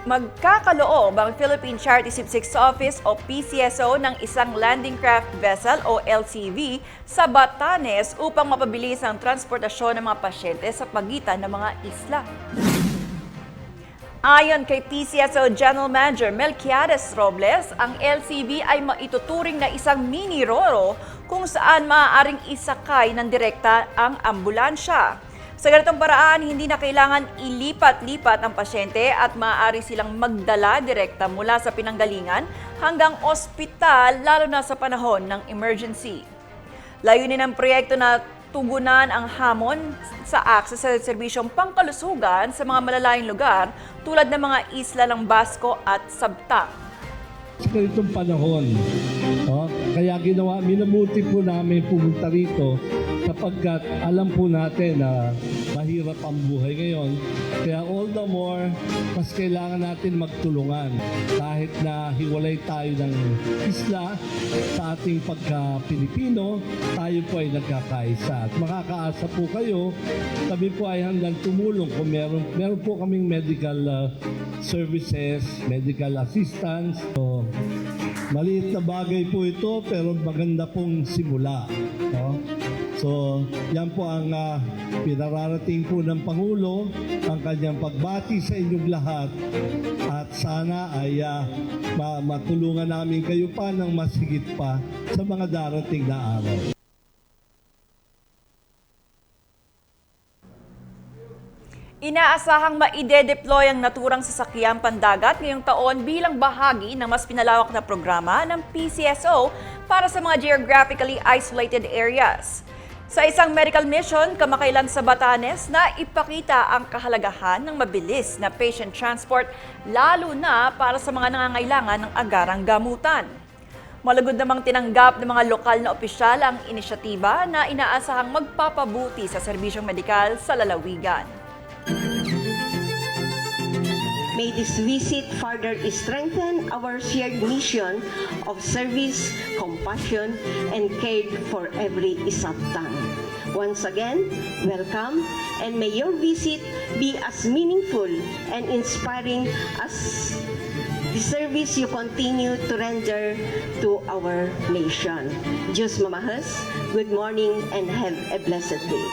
magkakaloob ang Philippine Charity Sipsix Office o PCSO ng isang landing craft vessel o LCV sa Batanes upang mapabilis ang transportasyon ng mga pasyente sa pagitan ng mga isla. Ayon kay PCSO General Manager Melquiades Robles, ang LCV ay maituturing na isang mini Roro kung saan maaaring isakay ng direkta ang ambulansya. Sa ganitong paraan, hindi na kailangan ilipat-lipat ang pasyente at maaari silang magdala direkta mula sa pinanggalingan hanggang ospital lalo na sa panahon ng emergency. Layunin ng proyekto na tugunan ang hamon sa access sa serbisyong pangkalusugan sa mga malalayong lugar tulad ng mga isla ng Basco at Sabtang. Sa ganitong panahon, kaya minabuti po namin pumunta rito sapagkat alam po natin na mahirap ang buhay ngayon. Kaya all the more, mas kailangan natin magtulungan. Kahit na hiwalay tayo ng isla sa ating pagka-Pilipino, tayo po ay nagkakaisa. At makakaasa po kayo, kami po ay handang tumulong kung meron po kaming medical services, medical assistance. So, maliit na bagay po ito pero maganda pong simula. No? So, yan po ang pinararating po ng Pangulo, ang kanyang pagbati sa inyong lahat. At sana ay matulungan namin kayo pa ng mas higit pa sa mga darating na araw. Inaasahang maide-deploy ang naturang sasakyang pandagat ngayong taon bilang bahagi ng mas pinalawak na programa ng PCSO para sa mga geographically isolated areas. Sa isang medical mission kamakailan sa Batanes na ipakita ang kahalagahan ng mabilis na patient transport lalo na para sa mga nangangailangan ng agarang gamutan. Malugod namang tinanggap ng mga lokal na opisyal ang inisyatiba na inaasahang magpapabuti sa serbisyong medikal sa lalawigan. May this visit further strengthen our shared mission of service, compassion, and care for every Isabtang. Once again, welcome, and may your visit be as meaningful and inspiring as the service you continue to render to our nation. Diyos mamahas, good morning, and have a blessed day.